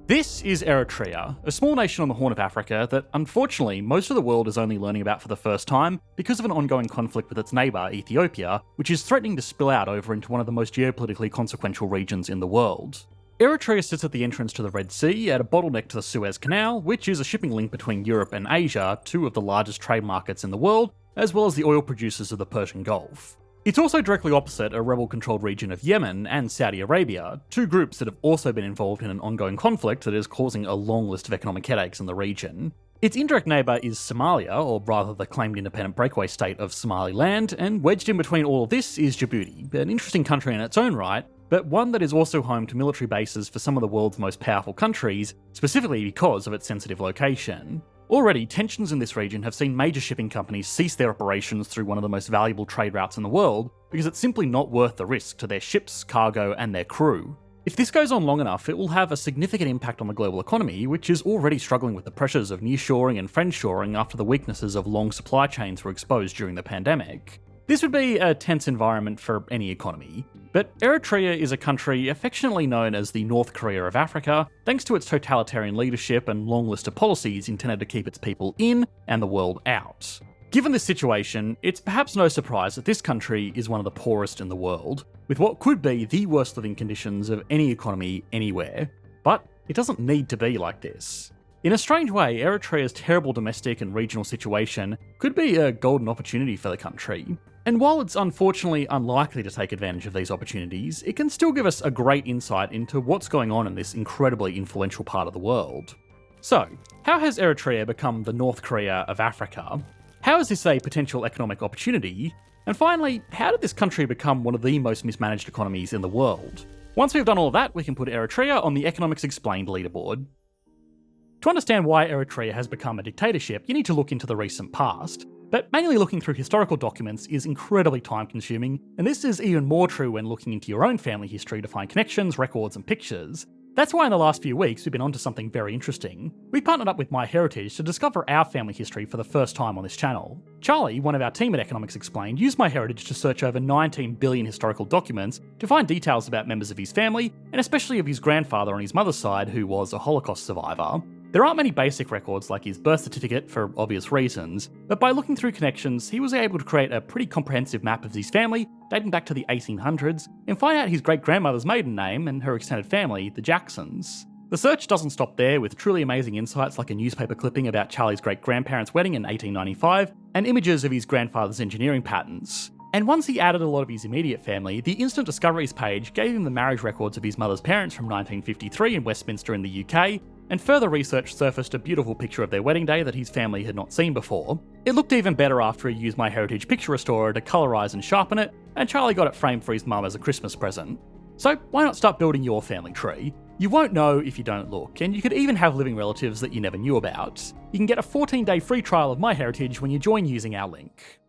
This is Eritrea, a small nation on the Horn of Africa that unfortunately most of the world is only learning about for the first time because of an ongoing conflict with its neighbour, Ethiopia, which is threatening to spill out over into one of the most geopolitically consequential regions in the world. Eritrea sits at the entrance to the Red Sea at a bottleneck to the Suez Canal, which is a shipping link between Europe and Asia, two of the largest trade markets in the world, as well as the oil producers of the Persian Gulf. It's also directly opposite a rebel-controlled region of Yemen and Saudi Arabia, two groups that have also been involved in an ongoing conflict that is causing a long list of economic headaches in the region. Its indirect neighbour is Somalia, or rather the claimed independent breakaway state of Somaliland, and wedged in between all of this is Djibouti, an interesting country in its own right, but one that is also home to military bases for some of the world's most powerful countries, specifically because of its sensitive location. Already, tensions in this region have seen major shipping companies cease their operations through one of the most valuable trade routes in the world because it's simply not worth the risk to their ships, cargo, and their crew. If this goes on long enough, it will have a significant impact on the global economy, which is already struggling with the pressures of nearshoring and friendshoring after the weaknesses of long supply chains were exposed during the pandemic. This would be a tense environment for any economy, but Eritrea is a country affectionately known as the North Korea of Africa, thanks to its totalitarian leadership and long list of policies intended to keep its people in and the world out. Given this situation, it's perhaps no surprise that this country is one of the poorest in the world, with what could be the worst living conditions of any economy anywhere. But it doesn't need to be like this. In a strange way, Eritrea's terrible domestic and regional situation could be a golden opportunity for the country. And while it's unfortunately unlikely to take advantage of these opportunities, it can still give us a great insight into what's going on in this incredibly influential part of the world. So, how has Eritrea become the North Korea of Africa? How is this a potential economic opportunity? And finally, how did this country become one of the most mismanaged economies in the world? Once we've done all of that, we can put Eritrea on the Economics Explained leaderboard. To understand why Eritrea has become a dictatorship, you need to look into the recent past. But manually looking through historical documents is incredibly time-consuming, and this is even more true when looking into your own family history to find connections, records, and pictures. That's why in the last few weeks we've been onto something very interesting. We partnered up with MyHeritage to discover our family history for the first time on this channel. Charlie, one of our team at Economics Explained, used MyHeritage to search over 19 billion historical documents to find details about members of his family, and especially of his grandfather on his mother's side, who was a Holocaust survivor. There aren't many basic records like his birth certificate for obvious reasons, but by looking through connections, he was able to create a pretty comprehensive map of his family dating back to the 1800s and find out his great-grandmother's maiden name and her extended family, the Jacksons. The search doesn't stop there, with truly amazing insights like a newspaper clipping about Charlie's great-grandparents' wedding in 1895 and images of his grandfather's engineering patents. And once he added a lot of his immediate family, the Instant Discoveries page gave him the marriage records of his mother's parents from 1953 in Westminster in the UK, and further research surfaced a beautiful picture of their wedding day that his family had not seen before. It looked even better after he used MyHeritage Picture Restorer to colorise and sharpen it, and Charlie got it framed for his mum as a Christmas present. So why not start building your family tree? You won't know if you don't look, and you could even have living relatives that you never knew about. You can get a 14-day free trial of MyHeritage when you join using our link.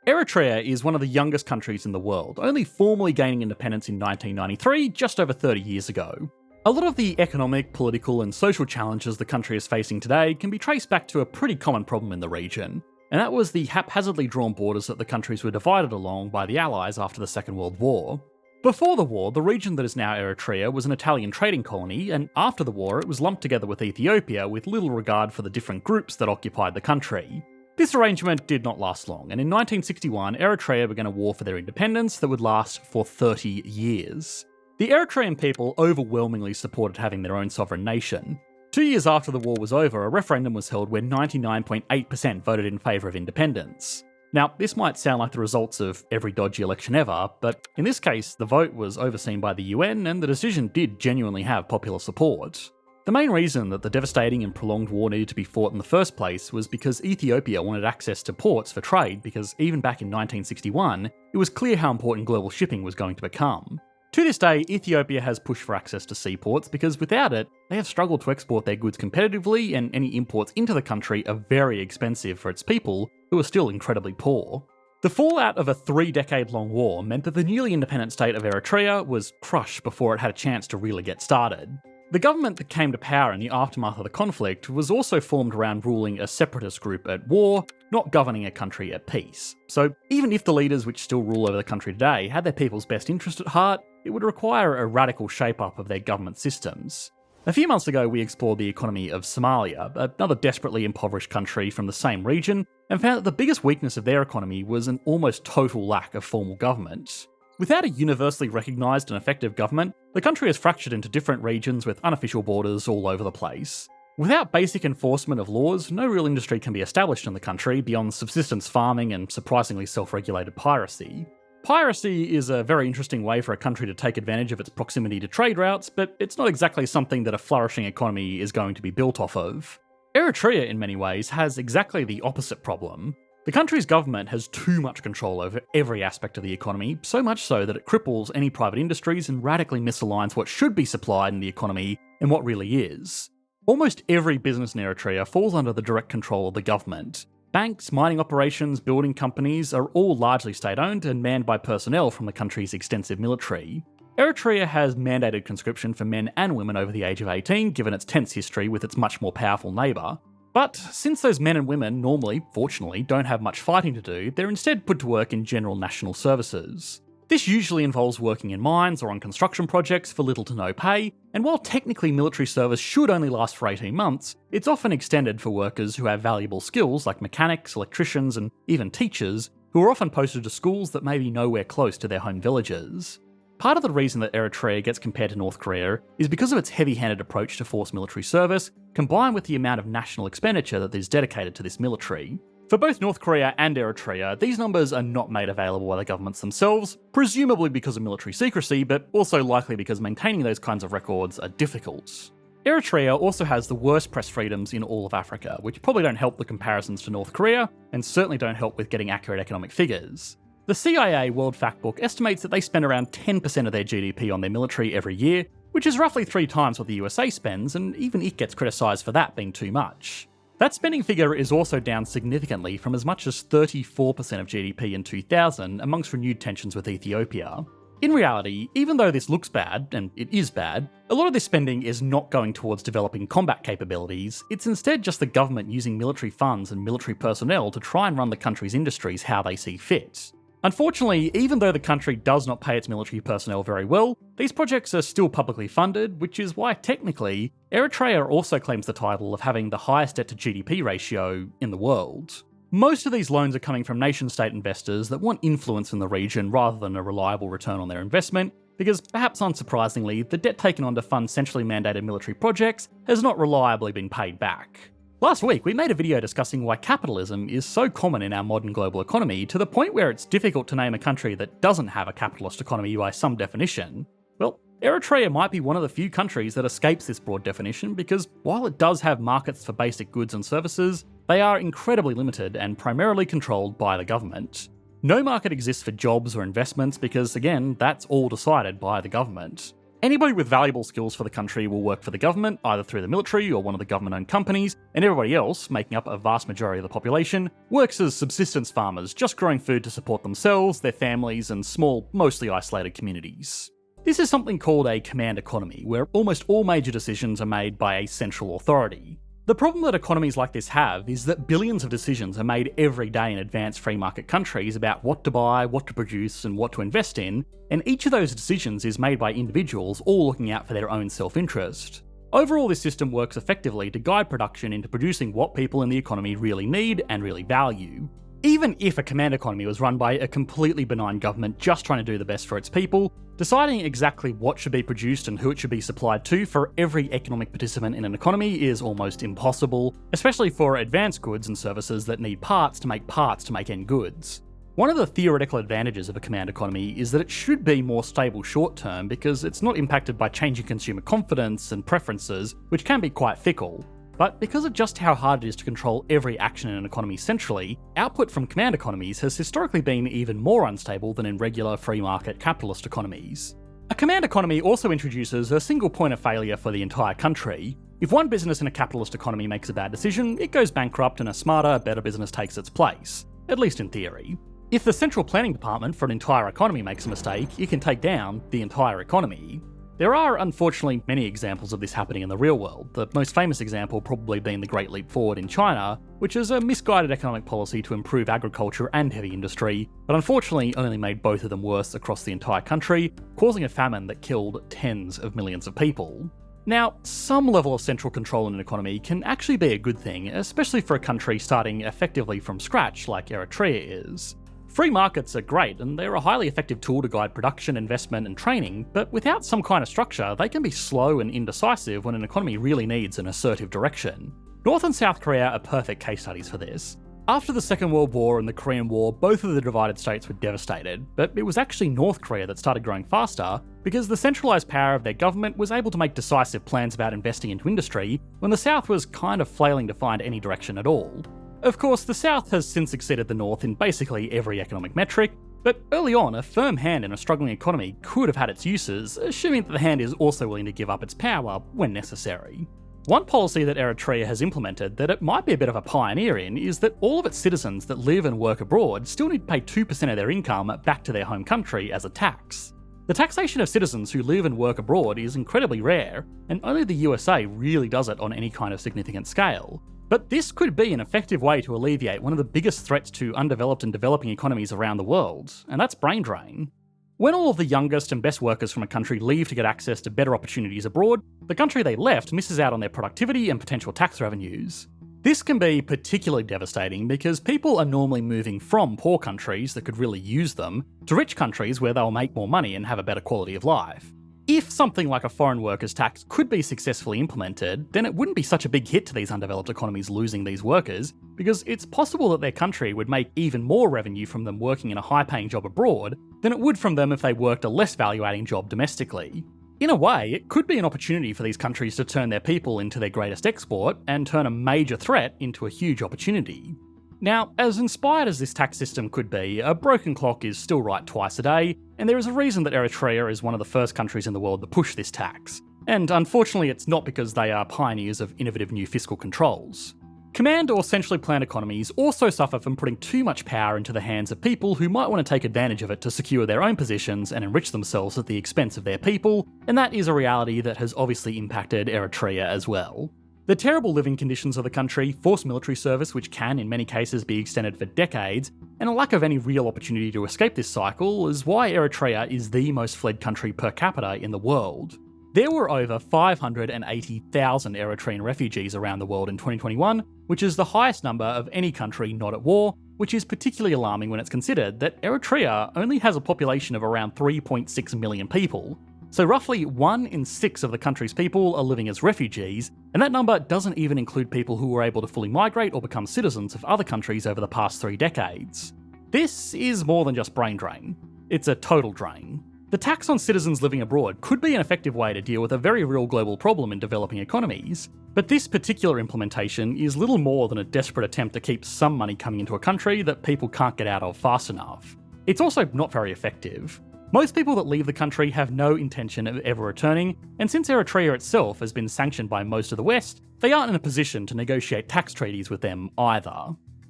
Eritrea is one of the youngest countries in the world, only formally gaining independence in 1993, just over 30 years ago. A lot of the economic, political, and social challenges the country is facing today can be traced back to a pretty common problem in the region, and that was the haphazardly drawn borders that the countries were divided along by the Allies after the Second World War. Before the war, the region that is now Eritrea was an Italian trading colony, and after the war it was lumped together with Ethiopia with little regard for the different groups that occupied the country. This arrangement did not last long, and in 1961 Eritrea began a war for their independence that would last for 30 years. The Eritrean people overwhelmingly supported having their own sovereign nation. 2 years after the war was over, a referendum was held where 99.8% voted in favour of independence. Now, this might sound like the results of every dodgy election ever, but in this case, the vote was overseen by the UN and the decision did genuinely have popular support. The main reason that the devastating and prolonged war needed to be fought in the first place was because Ethiopia wanted access to ports for trade, because even back in 1961, it was clear how important global shipping was going to become. To this day, Ethiopia has pushed for access to seaports because without it, they have struggled to export their goods competitively, and any imports into the country are very expensive for its people, who are still incredibly poor. The fallout of a 3-decade-long war meant that the newly independent state of Eritrea was crushed before it had a chance to really get started. The government that came to power in the aftermath of the conflict was also formed around ruling a separatist group at war, not governing a country at peace. So even if the leaders which still rule over the country today had their people's best interest at heart, it would require a radical shape-up of their government systems. A few months ago, we explored the economy of Somalia, another desperately impoverished country from the same region, and found that the biggest weakness of their economy was an almost total lack of formal government. Without a universally recognised and effective government, the country is fractured into different regions with unofficial borders all over the place. Without basic enforcement of laws, no real industry can be established in the country beyond subsistence farming and surprisingly self-regulated piracy. Piracy is a very interesting way for a country to take advantage of its proximity to trade routes, but it's not exactly something that a flourishing economy is going to be built off of. Eritrea, in many ways, has exactly the opposite problem. The country's government has too much control over every aspect of the economy, so much so that it cripples any private industries and radically misaligns what should be supplied in the economy and what really is. Almost every business in Eritrea falls under the direct control of the government. Banks, mining operations, building companies are all largely state-owned and manned by personnel from the country's extensive military. Eritrea has mandated conscription for men and women over the age of 18, given its tense history with its much more powerful neighbour. But since those men and women normally, fortunately, don't have much fighting to do, they're instead put to work in general national services. This usually involves working in mines or on construction projects for little to no pay, and while technically military service should only last for 18 months, it's often extended for workers who have valuable skills like mechanics, electricians, and even teachers, who are often posted to schools that may be nowhere close to their home villages. Part of the reason that Eritrea gets compared to North Korea is because of its heavy-handed approach to forced military service, combined with the amount of national expenditure that is dedicated to this military. For both North Korea and Eritrea, these numbers are not made available by the governments themselves, presumably because of military secrecy, but also likely because maintaining those kinds of records are difficult. Eritrea also has the worst press freedoms in all of Africa, which probably don't help the comparisons to North Korea, and certainly don't help with getting accurate economic figures. The CIA World Factbook estimates that they spend around 10% of their GDP on their military every year, which is roughly 3 times what the USA spends, and even it gets criticised for that being too much. That spending figure is also down significantly from as much as 34% of GDP in 2000 amongst renewed tensions with Ethiopia. In reality, even though this looks bad, and it is bad, a lot of this spending is not going towards developing combat capabilities, it's instead just the government using military funds and military personnel to try and run the country's industries how they see fit. Unfortunately, even though the country does not pay its military personnel very well, these projects are still publicly funded, which is why technically, Eritrea also claims the title of having the highest debt to GDP ratio in the world. Most of these loans are coming from nation-state investors that want influence in the region rather than a reliable return on their investment, because perhaps unsurprisingly, the debt taken on to fund centrally mandated military projects has not reliably been paid back. Last week, we made a video discussing why capitalism is so common in our modern global economy to the point where it's difficult to name a country that doesn't have a capitalist economy by some definition. Well, Eritrea might be one of the few countries that escapes this broad definition because while it does have markets for basic goods and services, they are incredibly limited and primarily controlled by the government. No market exists for jobs or investments because, again, that's all decided by the government. Anybody with valuable skills for the country will work for the government, either through the military or one of the government-owned companies, and everybody else, making up a vast majority of the population, works as subsistence farmers, just growing food to support themselves, their families, and small, mostly isolated communities. This is something called a command economy, where almost all major decisions are made by a central authority. The problem that economies like this have is that billions of decisions are made every day in advanced free market countries about what to buy, what to produce, and what to invest in, and each of those decisions is made by individuals all looking out for their own self-interest. Overall, this system works effectively to guide production into producing what people in the economy really need and really value. Even if a command economy was run by a completely benign government just trying to do the best for its people, deciding exactly what should be produced and who it should be supplied to for every economic participant in an economy is almost impossible, especially for advanced goods and services that need parts to make end goods. One of the theoretical advantages of a command economy is that it should be more stable short term because it's not impacted by changing consumer confidence and preferences, which can be quite fickle. But because of just how hard it is to control every action in an economy centrally, output from command economies has historically been even more unstable than in regular free market capitalist economies. A command economy also introduces a single point of failure for the entire country. If one business in a capitalist economy makes a bad decision, it goes bankrupt and a smarter, better business takes its place. At least in theory. If the central planning department for an entire economy makes a mistake, it can take down the entire economy. There are, unfortunately, many examples of this happening in the real world, the most famous example probably being the Great Leap Forward in China, which is a misguided economic policy to improve agriculture and heavy industry, but unfortunately only made both of them worse across the entire country, causing a famine that killed tens of millions of people. Now, some level of central control in an economy can actually be a good thing, especially for a country starting effectively from scratch like Eritrea is. Free markets are great, and they're a highly effective tool to guide production, investment, and training, but without some kind of structure, they can be slow and indecisive when an economy really needs an assertive direction. North and South Korea are perfect case studies for this. After the Second World War and the Korean War, both of the divided states were devastated, but it was actually North Korea that started growing faster because the centralised power of their government was able to make decisive plans about investing into industry when the South was kind of flailing to find any direction at all. Of course, the South has since exceeded the North in basically every economic metric, but early on, a firm hand in a struggling economy could have had its uses, assuming that the hand is also willing to give up its power when necessary. One policy that Eritrea has implemented that it might be a bit of a pioneer in is that all of its citizens that live and work abroad still need to pay 2% of their income back to their home country as a tax. The taxation of citizens who live and work abroad is incredibly rare, and only the USA really does it on any kind of significant scale. But this could be an effective way to alleviate one of the biggest threats to undeveloped and developing economies around the world, and that's brain drain. When all of the youngest and best workers from a country leave to get access to better opportunities abroad, the country they left misses out on their productivity and potential tax revenues. This can be particularly devastating because people are normally moving from poor countries that could really use them to rich countries where they'll make more money and have a better quality of life. If something like a foreign workers tax could be successfully implemented, then it wouldn't be such a big hit to these undeveloped economies losing these workers, because it's possible that their country would make even more revenue from them working in a high-paying job abroad than it would from them if they worked a less value-adding job domestically. In a way, it could be an opportunity for these countries to turn their people into their greatest export and turn a major threat into a huge opportunity. Now, as inspired as this tax system could be, a broken clock is still right twice a day, and there is a reason that Eritrea is one of the first countries in the world to push this tax. And unfortunately, it's not because they are pioneers of innovative new fiscal controls. Command or centrally planned economies also suffer from putting too much power into the hands of people who might want to take advantage of it to secure their own positions and enrich themselves at the expense of their people, and that is a reality that has obviously impacted Eritrea as well. The terrible living conditions of the country, forced military service which can in many cases be extended for decades, and a lack of any real opportunity to escape this cycle is why Eritrea is the most fled country per capita in the world. There were over 580,000 Eritrean refugees around the world in 2021, which is the highest number of any country not at war, which is particularly alarming when it's considered that Eritrea only has a population of around 3.6 million people. So roughly 1 in 6 of the country's people are living as refugees, and that number doesn't even include people who were able to fully migrate or become citizens of other countries over the past 3 decades. This is more than just brain drain. It's a total drain. The tax on citizens living abroad could be an effective way to deal with a very real global problem in developing economies, but this particular implementation is little more than a desperate attempt to keep some money coming into a country that people can't get out of fast enough. It's also not very effective. Most people that leave the country have no intention of ever returning, and since Eritrea itself has been sanctioned by most of the West, they aren't in a position to negotiate tax treaties with them either.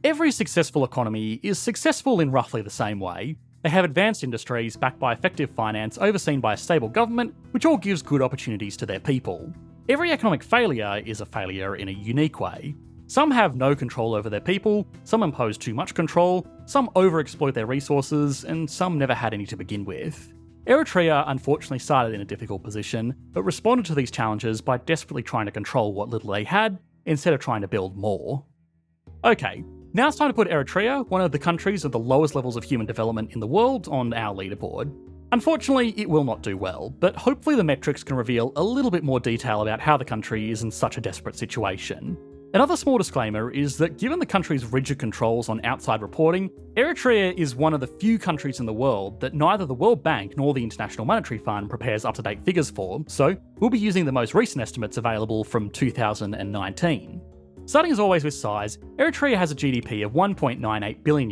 Every successful economy is successful in roughly the same way. They have advanced industries backed by effective finance overseen by a stable government, which all gives good opportunities to their people. Every economic failure is a failure in a unique way. Some have no control over their people, some impose too much control, some overexploit their resources, and some never had any to begin with. Eritrea unfortunately started in a difficult position, but responded to these challenges by desperately trying to control what little they had, instead of trying to build more. Okay, now it's time to put Eritrea, one of the countries with the lowest levels of human development in the world, on our leaderboard. Unfortunately, it will not do well, but hopefully the metrics can reveal a little bit more detail about how the country is in such a desperate situation. Another small disclaimer is that given the country's rigid controls on outside reporting, Eritrea is one of the few countries in the world that neither the World Bank nor the International Monetary Fund prepares up-to-date figures for, so we'll be using the most recent estimates available from 2019. Starting as always with size, Eritrea has a GDP of $1.98 billion,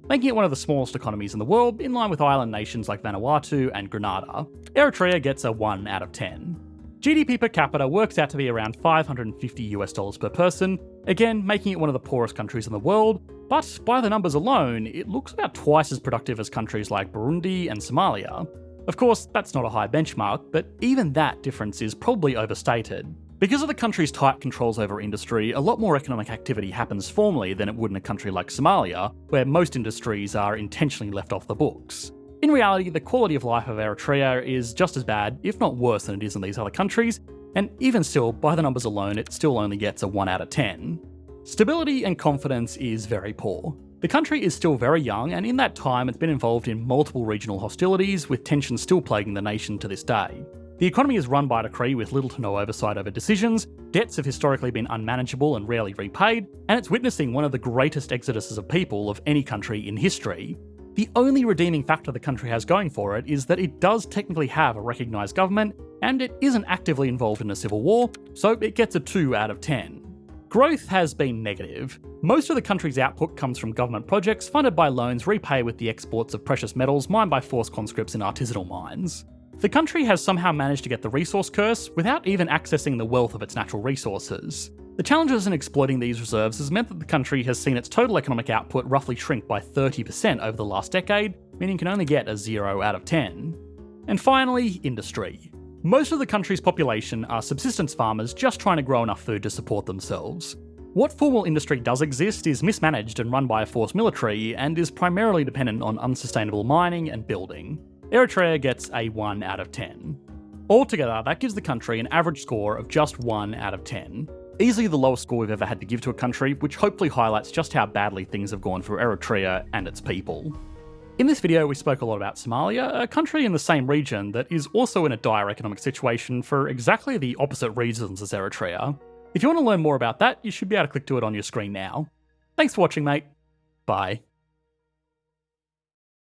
making it one of the smallest economies in the world, in line with island nations like Vanuatu and Grenada. Eritrea gets a 1 out of 10. GDP per capita works out to be around $550 per person, again making it one of the poorest countries in the world, but by the numbers alone, it looks about twice as productive as countries like Burundi and Somalia. Of course, that's not a high benchmark, but even that difference is probably overstated. Because of the country's tight controls over industry, a lot more economic activity happens formally than it would in a country like Somalia, where most industries are intentionally left off the books. In reality, the quality of life of Eritrea is just as bad, if not worse than it is in these other countries, and even still, by the numbers alone, it still only gets a 1 out of 10. Stability and confidence is very poor. The country is still very young, and in that time it's been involved in multiple regional hostilities, with tensions still plaguing the nation to this day. The economy is run by decree with little to no oversight over decisions, debts have historically been unmanageable and rarely repaid, and it's witnessing one of the greatest exoduses of people of any country in history. The only redeeming factor the country has going for it is that it does technically have a recognised government, and it isn't actively involved in a civil war, so it gets a 2 out of 10. Growth has been negative. Most of the country's output comes from government projects funded by loans repaid with the exports of precious metals mined by forced conscripts in artisanal mines. The country has somehow managed to get the resource curse without even accessing the wealth of its natural resources. The challenges in exploiting these reserves has meant that the country has seen its total economic output roughly shrink by 30% over the last decade, meaning it can only get a 0 out of 10. And finally, industry. Most of the country's population are subsistence farmers just trying to grow enough food to support themselves. What formal industry does exist is mismanaged and run by a forced military, and is primarily dependent on unsustainable mining and building. Eritrea gets a 1 out of 10. Altogether, that gives the country an average score of just 1 out of 10. Easily the lowest score we've ever had to give to a country, which hopefully highlights just how badly things have gone for Eritrea and its people. In this video, we spoke a lot about Somalia, a country in the same region that is also in a dire economic situation for exactly the opposite reasons as Eritrea. If you want to learn more about that, you should be able to click to it on your screen now. Thanks for watching, mate. Bye.